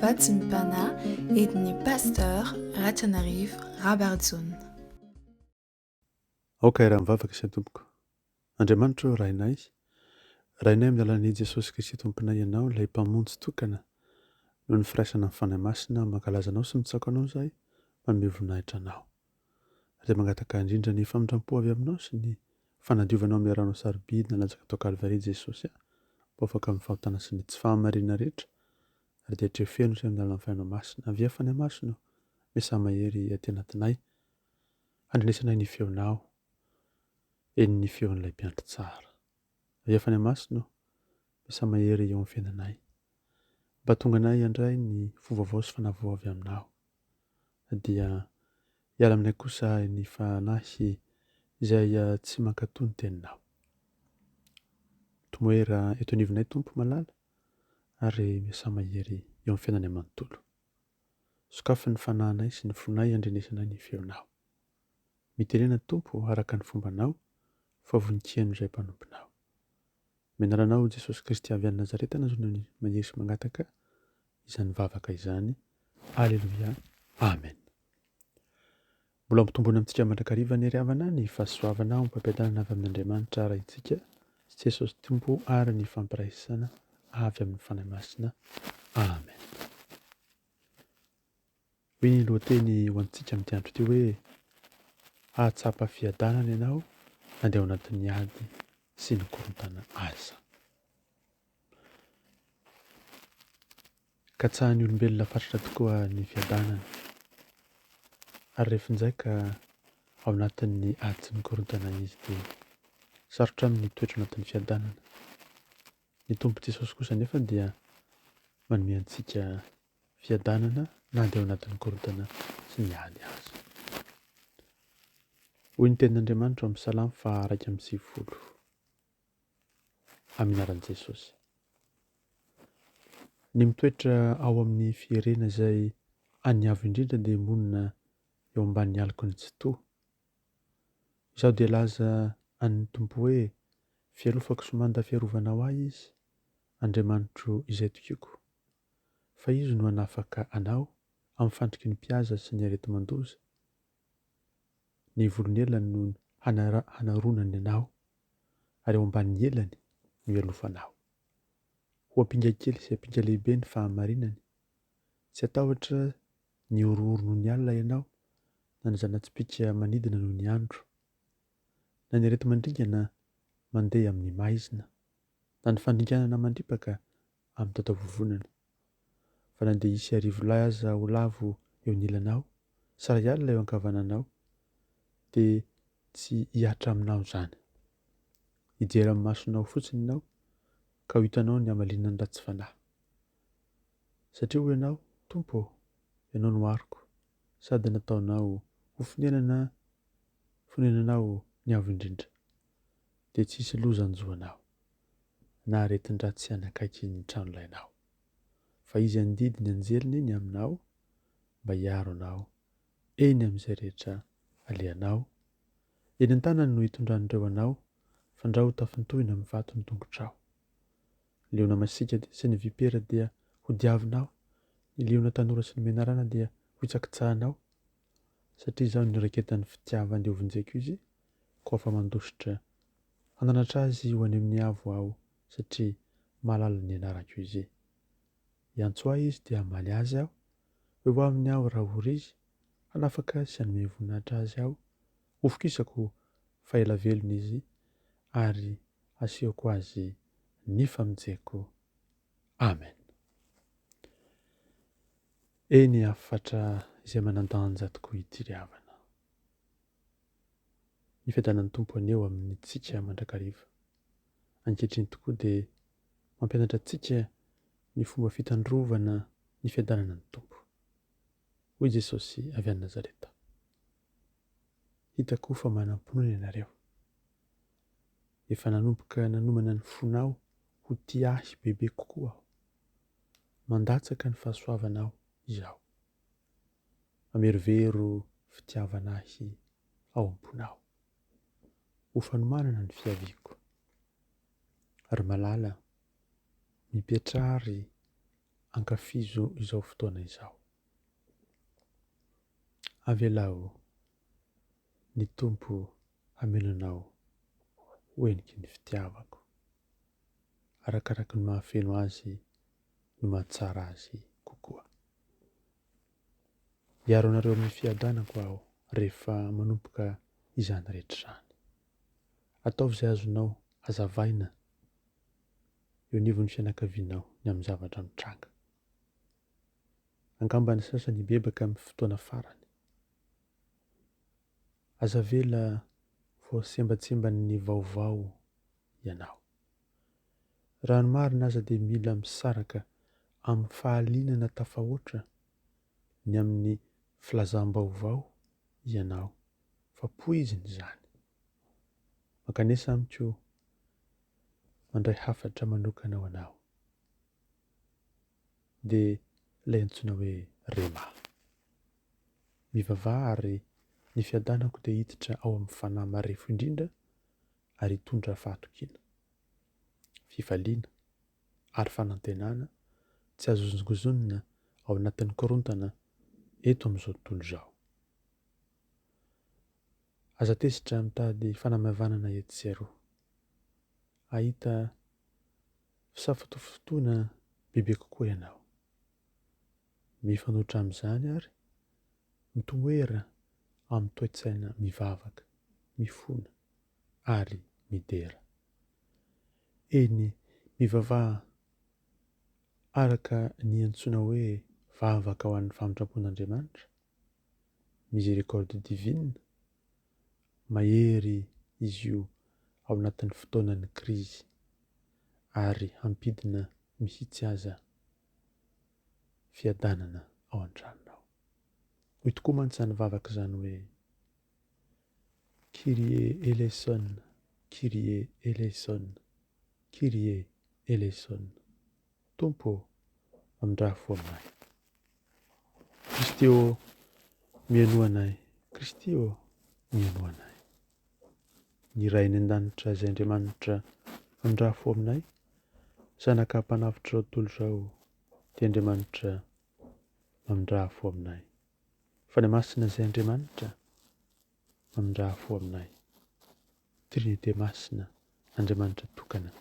Hahatsapa entin'ny Pasteur RATIANARIVO Rabarijaona. Aoka raha mivavaka isany tompoko. Andriamanitra eo rainay amin'ny alalan'i Jesosy Kristy tomponay ianao ilay mpamonjy tokana noho ny firaisana amin'ny fanahy masina mankalaza anao sy mitsako anao izahay manome voninahitra anao. Izay mangataka indrindra ny famindram-po avy aminao sy ny fanadiovanao amin'ny ranao sarobidy nalatsaka tao Kalvaria Jesosy mbo afaka amin'ny fahotana sy ny tsy fahamarina rehetra ary dia hatrefeno izay amin'ny alalan'ny fiainao masina avia fanahy masina mesa mahery aty anatinay handrenesanay ny feonao eny ny feon'ilay mpiandry tsara. Avia fanahy masina mesa mahery eo amin'ny fiainanay mba tonga anay handray ny fovavao sy fanavao avy aminao dia hiala aminay kosa ny fanahy izay tsy mankatoy ny teninao. Tomoera eto anivonay tompo malala ary mesa mahery eo amin'ny fiainanay manontolo. Sokafy ny fanahinay sy ny fonay handrenesanay ny feonao. Miterena tompo araka ny fombanao fa voninkiano izay mpanomponao. Menaranao Jesosy Kristy avy any Nazareta nazona ny mahery sy mangataka izany vavaka izany. Alleluia. Amen. Mbola mitombona amintsika mandrakariva ny riavana ny fahasoavana ao mpampiadanana avy amin'Andriamanitra raha itsika sy Jesosy tompo ary ny fampiraisana avy amin'ny fanahy masina. Amen. Hoy ny lohateny ho antsika amin'ity andro ity hoe hahatsapa fiadanana ianao andeha ao anatin'ny ady sy ny korontana aza. Katsahan'ny olombelona fatratra tokoa ny fiadanana ary rehefa injaika ao anatin'ny ady sy ny korontana izy dia sarotra amin'ny toetra ao anatin'ny fiadanana. Ny tompo Jesosy kosa nefa dia manome antsika fiadanana na andeha ao anatin'ny korontana sy ny ady aza. Hoy ny tenin'Andriamanitra amin'ny Salamo 120 amin'ny anaran'i Jesosy. Ny mitoetra ao amin'ny fierena izay aniavo indrindra dia monina eo ambanin'ny aloko ny tsy toa. Izaho dia laza an'ny tompo hoe fialofako sy manda fiarovana ho ahy izy, Andriamanitro izay tokiako. Fa izy no hanafaka anao amin'ny fandriky ny mpihaza sy ny areti-mandoza. Ny volony elany no hanaronany anao ary ao ambanin'ny elany no hialofanao. Ho ampinga kely sy ampinga lehibe ny fahamarinany. Tsy atahotra ny orooro noho ny alina ianao, na ny zana-tsipika manidina noho ny andro, na ny areti-mandringana mandeha amin'ny maizina, na ny fandringanana mandripaka amin'ny taotavovonana. Fa na dia hisy arivolahy aza ho lavo eo ny ilanao, saray alina eo ankavananao, dia tsy hiatra aminao izany. Hijery amin'ny masonao fotsiny ianao ka ho hitanao ny hamaliana ny ratsy fanahy. Satria ho ianao, Tompo, ianao no ariko, sady nataonao ho fonenanao ny avo indrindra, dia tsy hisy loza hanjoanao na aretin-dratsy hanakaiky ny tranolainao. Fa izy andidy ny anjeliny eny aminao mba hiaro anao eny amin'izay rehetra alehanao. Eny an-tanany no hitondran'ireo anao fandraho tafintohina amin'ny vato ny tongotrao. Ny leona masika sy ny vipera dia ho diavinao, ny leona tanora sy ny menarana dia ho hitsakitsahanao. Satria izao ny raiketan'ny fitiavany diovin-jaiko izy, koa fa mandositra hananatra azy ho any amin'ny avo aho satria mahalala ny anarako izy. Iantso ahy izy dia hamaly azy aho, eo aminy aho raha ory izy, hanafaka sy hanome voninahitra azy aho, hofokisako fa ela velona izy ary asehoko azy ny famonjeko. Amen. Eny Hafatra izay manandanja tokoa ity riavana. Ny fiadanan'ny tompo aneo amin'ny tsika mandrakariva. Ankehitriny tokoa dia mampianatra antsika ny fomba fitandrovana ny fiadanana ny tompo. Hoy Jesosy avy any Nazareta. Hitako fa manam-pinoana ianareo. Efa nanomboka nanomana ny fonao ho tia ahy bebe kokoa aho. Mandatsaka ny fahasoavanao izaho. Mamerovero fitiavana ahy ao am-ponao. Ho fanomanana ny fiaviako. Ary malala mipetrary ankafizo izao fotoana izao. Avelao ny Tompo hamelonao hoeniky ny fitiavako, arakaraka ny mahafeno azy no mahatsara azy kokoa. Hiaro anareo amin'ny fiadanako aho rehefa manomboka izany rehetra izany. Ataovy izay azonao hazavaina eo anivon'ny fianakavianao ny amin'ny zavatra mitranga. Angamba ny sasany bebaka amin'ny fotoana farany. Azavela voasembatsemban'ny vaovao ianao. Raha ny marina aza dia mila misaraka amin'ny fahalinana tafahoatra ny amin'ny filazam-baovao ianao, fa poiziny izany. Makanesa amiko mandray hafatra manokana ho anao. Dia ilay antsoina hoe rema. Mivavaha ary ny fiadanako dia hiditra ao amin'ny fanahy marefo indrindra ary hitondra fahatokiana, fifaliana ary fanantenana tsy azo zongozonina ao anatin'ny korontana eto amin'izao tontolo izao. Aza tesitra mitady fanamavanana etsy sy aroa. Ahita fisafatofotoana bebe kokoa ianao. Mifanohitra amin'izany ary mitoera amin'ny toe-tsaina mivavaka, mifona ary midera. Eny mivavaha araka ny antsoina hoe vavaka ho an'ny famindrapon'Andriamanitra, miséricorde divine, mahery izy io ao anatin'ny fotoanan'ny krizy ary hampidina mihitsy aza fiadanana ao an-tranonao. Hoy tokoa mantsy ny vavaka izany hoe Kyrie eleison, Kyrie eleison, Kyrie eleison. Tompo amindrafo aminay. Kristy ô mihaino anay, Kristy ô mihaino anay. Ny ray ny an-danitra izay Andriamanitra amindrafo aminay, zanaka mpanavitra izao tontolo izao dia Andriamanitra amindrafo aminay. Fa ny masina izay Andriamanitra amindrafo aminay. Trinité masina, Andriamanitra tokana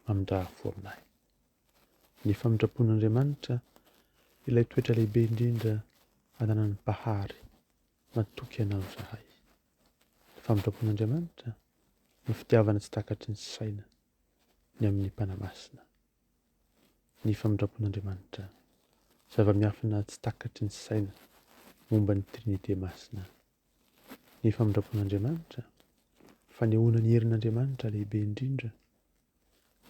amindrafo aminay. Ny famindrapon'Andriamanitra ilay toetra lehibe indrindra ananan'ny mpahary matoky anao zahay. Ny famindrapon'Andriamanitra ny fitiavana tsy takatry ny saina ny amin'ny mpanamasina. Ny famindrapon'Andriamanitra zava-miafina tsy takatry ny saina momba ny Trinité masina. Ny famindrapon'Andriamanitra fanehoana ny herin'Andriamanitra lehibe indrindra.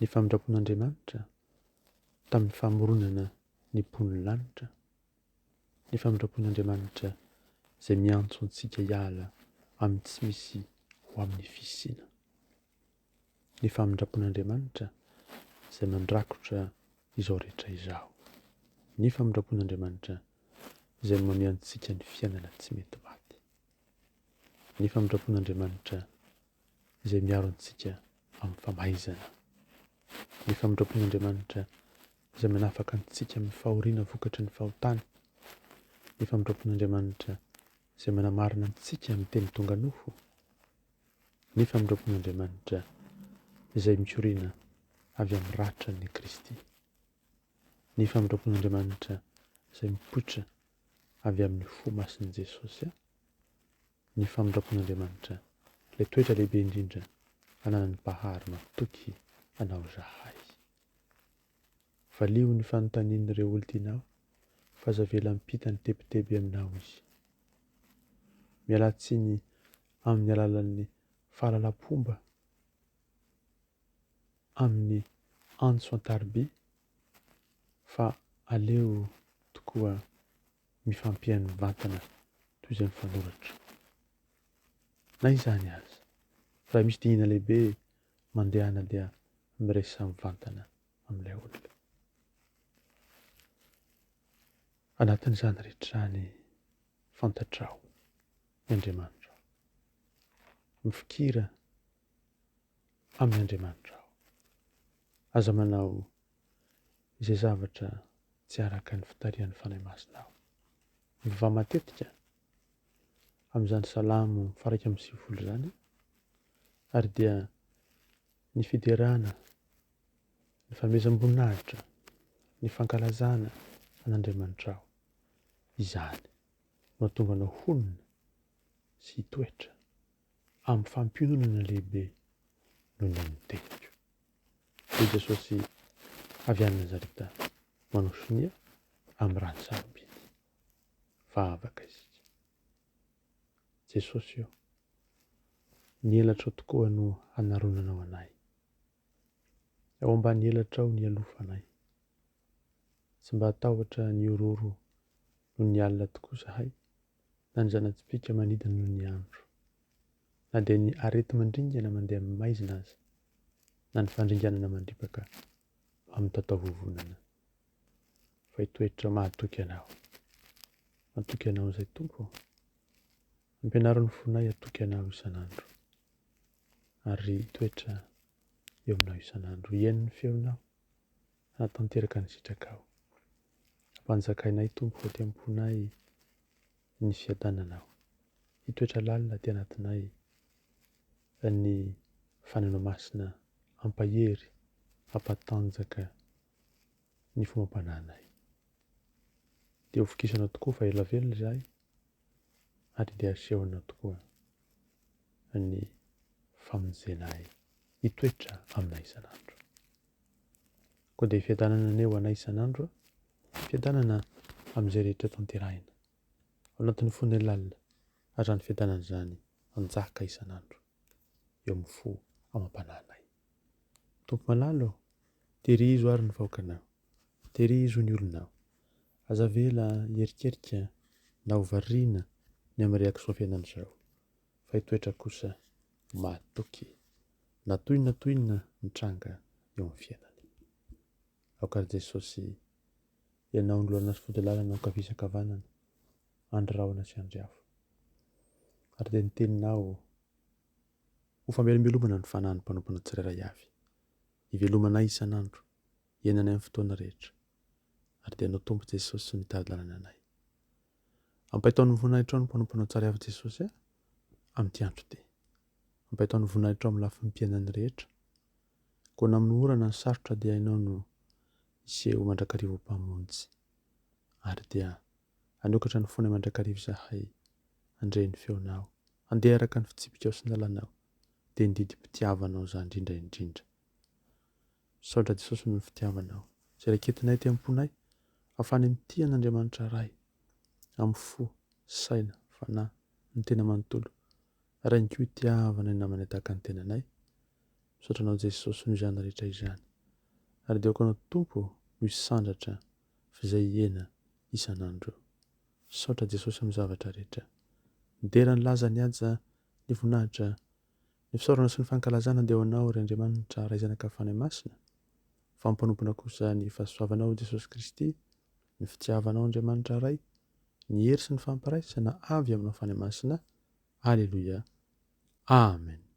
Ny famindrapon'Andriamanitra tamin'ny famoronana ny mpon'ny lanitra. Ny famindrapon'Andriamanitra izay miantso antsika hiala amin'ny tsy misy ho amin'ny fisiana. Ny famindrapon'Andriamanitra izay mandrakotra izao rehetra izao. Ny famindrapon'Andriamanitra izay mamehy antsika ny fiainana tsy mety maty. Ny famindrapon'Andriamanitra izay miaro antsika amin'ny famaizana. Ny famindrapon'Andriamanitra izay manafaka antsika amin'ny fahoriana vokatry ny fahotany. Ny famindrapon'Andriamanitra izay manamarina antsika amin'ny teny tonga nofo. Ny famindrapon'Andriamanitra izay mikoriana avy amin'ny ratran'ny Kristy. Ny famindrapon'Andriamanitra izay mipoitra avy amin'ny fo mason'i Jesosy. Ny famindrapon'Andriamanitra ilay toetra lehibe indrindra ananan'ny mpahary matoky anao zahay. Valio ny fanontanian'ireo olon-tianao fa aza vela mipita ny tebetebe aminao izy. Miala tsiny amin'ny alalan'ny fahalalam-pomba amin'ny antso an-tariby fa aleo tokoa mifampihaino vantana toy izay mifanoratra. Na izany aza, raha misy dihina lehibe mandehana dia miresa mivantana amin'ilay olona. Anatin'izany rehetra izany fantatrao ny Andriamanitra. Mifikira amin'ny Andriamanitra. Aza manao izay zavatra tsy araka ny fitarian'ny fanahy masina aho. Miva matetika amin'izany salamo faraka amin'ny sivifolo zany, ary dia ny fiterana, ny fanomezam-boninahitra, ny fankalazana an'Andriamanitra aho, izany no ahatonga anao honina sy hitoetra amin'ny fampionana lehibe noho ny mitehiko. Dia Jesosy avy any Nazareta manao sonia amin'ny rano sarobidy. Vavaka isika. Jesosy io, ny elatra tokoa no hanaronanao anay. Ao ambany elatra ao ny alofanay. Tsy mba hatahotra ny ororo noho ny alina tokoa zahay, na ny zana-tsipika manidina noho ny andro, na dia ny arety mandringana mandeha amin'ny maizina aza, na ny fandringanana mandripaka amin'ny taotavovonana. Fa hitoetra mahatoky anao. Mahatoky anao izay Tompo. Ampianaron'ny fonay hatoky anao isan'andro. Ary hitoetra eo aminao isan'andro. Hiaino ny feonao, hanatanteraka ny sitrakao. Ampanjakainay Tompo aty am-ponay ny fiadananao. Hitoetra lalina aty anatinay ny faneno masina ampahery, ampatanjaka ny fomam-pananay. Dia hofokisanao tokoa fa ela velona izahay, ary dia asehonao tokoa ny famonjenay hitoetra aminay isan'andro. Koa dia fiadanana aneo anay isan'andro, fiadanana amin'izay rehetra tanterahina ao anatin'ny fonay lalina, ary izany fiadanana izany anjaka isan'andro eo amin'ny fo amam-pananay. Tompo malalo, tehirizo ary ny vahoakanao, tehirizo ny olonao. Aza vela hierikerika na hovariana ny amin'ny reakisoa fiainan'izao, fa hitoetra kosa mahatoky, natoinina mitranga eo amin'ny fiainany. Aokary Jesosy, ianao ny lohana sy fody-lalana ankavisakavanana, andry rahona sy andry afo. Ary dia ny teninao ho famelombelomana ny fanahin'ny mpanompoana tsirairay avy, hivelomanay isan'andro, hiainanay amin'ny fotoana rehetra. Ary dia anao Tompo Jesosy sy mitady lalana anay. Ampahitaon'ny voninahitra ao ny mpanompoana tsara avy Jesosy amin'ity andro ity. Ampahitaon'ny voninahitra ao amin'ny lafiny mpiainany rehetra. Koa na amin'ny orana ny sarotra dia hainao no iseho mandrakarivo mpamonjy. Ary dia anokatra ny fonay mandrakarivo zahay, handre ny feonao, handeha araka ny fitsipika ao sy ny lalànao, dia ndidim-pitiavanao izany indrindra indrindra. Saotra Jesosy noho ny fitiavanao, izay raketinay ty am-ponay, ahafahany mity an'Andriamanitra iray, amin'ny fo, saina, fanahy, ny tena manontolo, ary ihany koa hitiavana ny namana tahaka ny tenanay. Misaotranao Jesosy noho izany rehetra izany. Ary dia aokanao Tompo no hisandratra f'izay hiena isan'andro. Saotra Jesosy amin'ny zavatra rehetra. Dera ny laza ny haja, ny voninahitra, ny fisaorana sy ny fankalazana dia ho anao ry Andriamanitra ray zanaka fanahy masina. Fa ampanompona kosa ny fahasoavanao Jesosy Kristy, ny fitiavanao Andriamanitra ray, ny hery sy ny fampiraisana avy aminao fanahy masina. Alleluia. Amen.